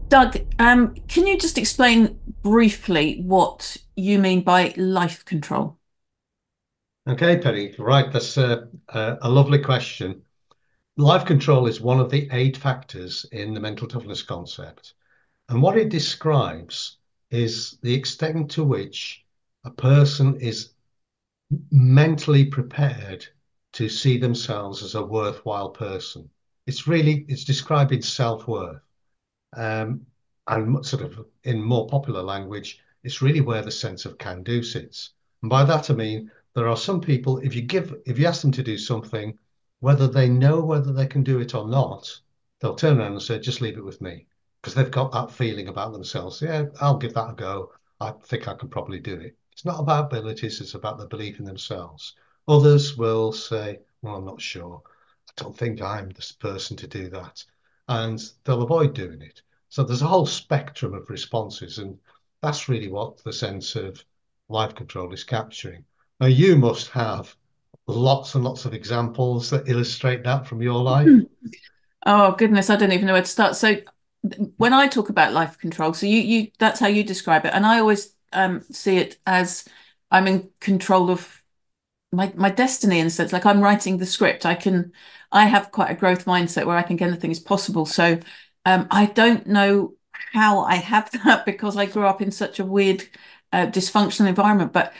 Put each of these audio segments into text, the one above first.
Doug, can you just explain briefly what you mean by life control? Okay, Penny. Right, that's a lovely question. Life control is one of the eight factors in the mental toughness concept. And what it describes is the extent to which a person is mentally prepared to see themselves as a worthwhile person. It's describing self-worth. Um, and sort of in more popular language, it's really where the sense of can do sits. And by that I mean there are some people, if you ask them to do something, whether they know whether they can do it or not, they'll turn around and say, just leave it with me. Because they've got that feeling about themselves. Yeah, I'll give that a go. I think I can probably do it. It's not about abilities, it's about the belief in themselves. Others will say, well, I'm not sure. I don't think I'm this person to do that. And they'll avoid doing it. So there's a whole spectrum of responses, and that's really what the sense of life control is capturing. Now, you must have lots and lots of examples that illustrate that from your life. Hmm. Oh goodness, I don't even know where to start. So when I talk about life control, so you that's how you describe it. And I always see it as I'm in control of my destiny in a sense, like I'm writing the script. I have quite a growth mindset where I think anything is possible. So I don't know how I have that because I grew up in such a weird, dysfunctional environment, but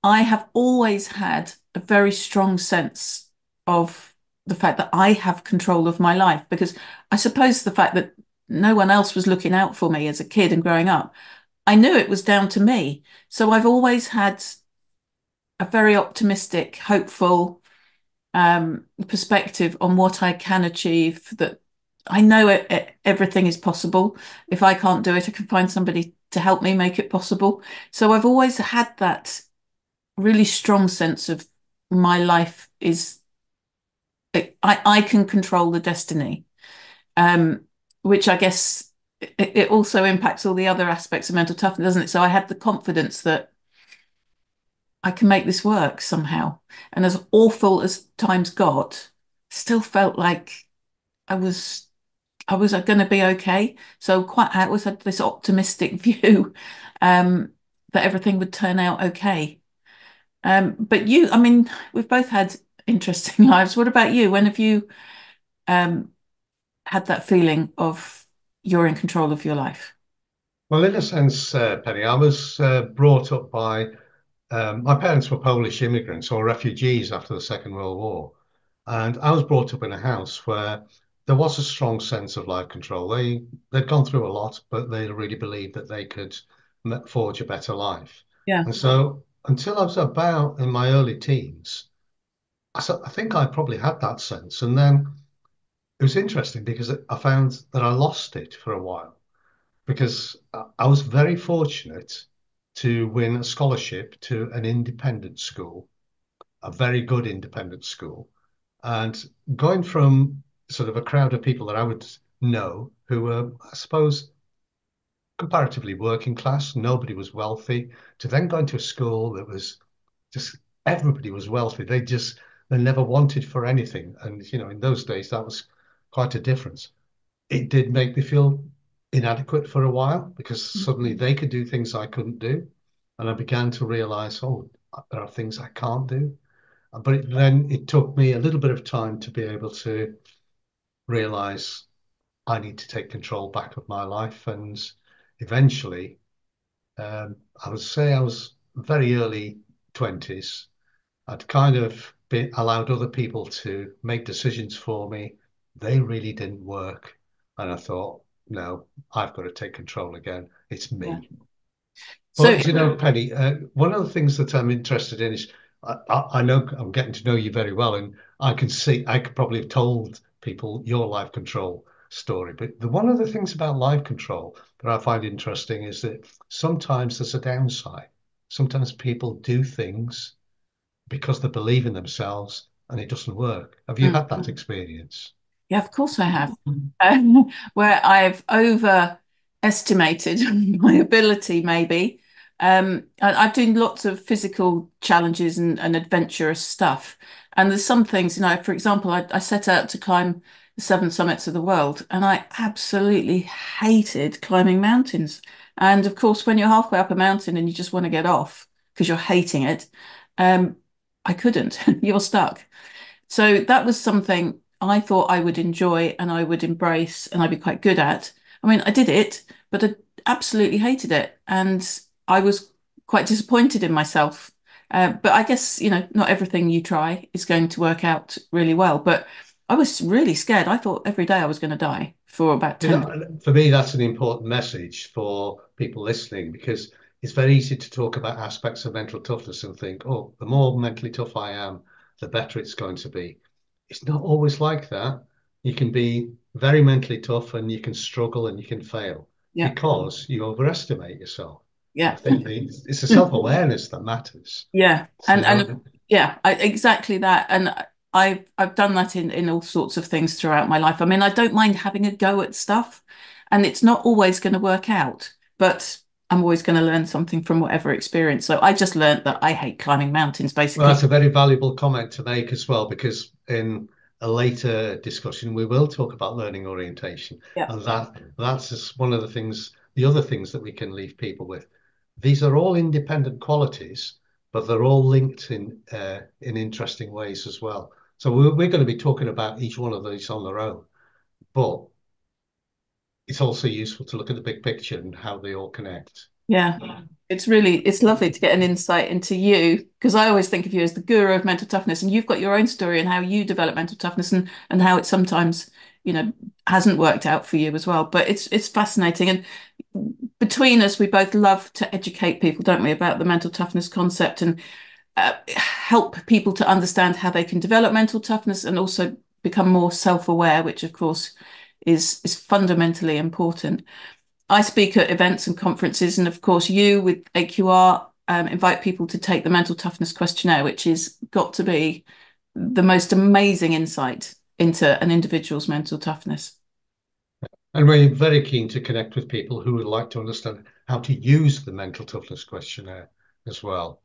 I have always had a very strong sense of the fact that I have control of my life because I suppose the fact that no one else was looking out for me as a kid and growing up, I knew it was down to me. So I've always had a very optimistic, hopeful perspective on what I can achieve. That I know everything is possible. If I can't do it, I can find somebody to help me make it possible. So I've always had that really strong sense of my life is I can control the destiny, which I guess it also impacts all the other aspects of mental toughness, doesn't it? So I had the confidence that I can make this work somehow. And as awful as times got, still felt like I was I was going to be okay. So quite I always had this optimistic view that everything would turn out okay. But you, I mean, we've both had interesting lives. What about you? When have you um, had that feeling of you're in control of your life? Well, in a sense, Penny, I was brought up by my parents were Polish immigrants or refugees after the Second World War. And I was brought up in a house where there was a strong sense of life control. They'd gone through a lot, but they really believed that they could forge a better life. Yeah. And so until I was about in my early teens, I think I probably had that sense. And then it was interesting because I found that I lost it for a while because I was very fortunate to win a scholarship to an independent school, a very good independent school. And going from sort of a crowd of people that I would know who were, I suppose, comparatively working class, nobody was wealthy, to then going to a school that was just everybody was wealthy. They never wanted for anything. And in those days that was quite a difference. It did make me feel inadequate for a while because suddenly they could do things I couldn't do. And I began to realize, oh, there are things I can't do. But then it took me a little bit of time to be able to realize I need to take control back of my life. And eventually, I would say I was very early 20s. I'd kind of been allowed other people to make decisions for me. They really didn't work. And I thought, no, I've got to take control again. It's Yeah. me. So But Penny, one of the things that I'm interested in is I know I'm getting to know you very well, and I can see I could probably have told people your life control story. But one of the things about life control that I find interesting is that sometimes there's a downside. Sometimes people do things because they believe in themselves and it doesn't work. Have you mm, had that experience? yeah, of course I have. Where I've overestimated my ability, maybe. I've done lots of physical challenges and adventurous stuff. And there's some things, for example, I set out to climb the seven summits of the world, and I absolutely hated climbing mountains. And of course, when you're halfway up a mountain and you just want to get off because you're hating it, um, I couldn't. You're stuck. So that was something I thought I would enjoy and I would embrace and I'd be quite good at. I mean, I did it, but I absolutely hated it. And I was quite disappointed in myself. But I guess, not everything you try is going to work out really well. But I was really scared. I thought every day I was going to die for about 10 days. For me, that's an important message for people listening because it's very easy to talk about aspects of mental toughness and think, oh, the more mentally tough I am, the better it's going to be. It's not always like that. You can be very mentally tough and you can struggle and you can fail Yeah. because you overestimate yourself. I Yeah. think it's the self-awareness that matters. Yeah, and So, yeah, exactly that. And I've done that in all sorts of things throughout my life. I mean, I don't mind having a go at stuff, and it's not always going to work out, but I'm always going to learn something from whatever experience. So I just learned that I hate climbing mountains, well, basically. that's a very valuable comment to make as well, because in a later discussion we will talk about learning orientation, Yeah, and that's just one of the other things that we can leave people with. These are all independent qualities, but they're all linked in interesting ways as well. So we're going to be talking about each one of these on their own, but it's also useful to look at the big picture and how they all connect. yeah. It's lovely to get an insight into you because I always think of you as the guru of mental toughness, and you've got your own story and how you develop mental toughness and how it sometimes, you know, hasn't worked out for you as well. But it's fascinating. And between us, we both love to educate people, don't we, about the mental toughness concept and help people to understand how they can develop mental toughness and also become more self-aware, which of course is fundamentally important. I speak at events and conferences, and of course, you with AQR invite people to take the mental toughness questionnaire, which has got to be the most amazing insight into an individual's mental toughness. And we're very keen to connect with people who would like to understand how to use the mental toughness questionnaire as well.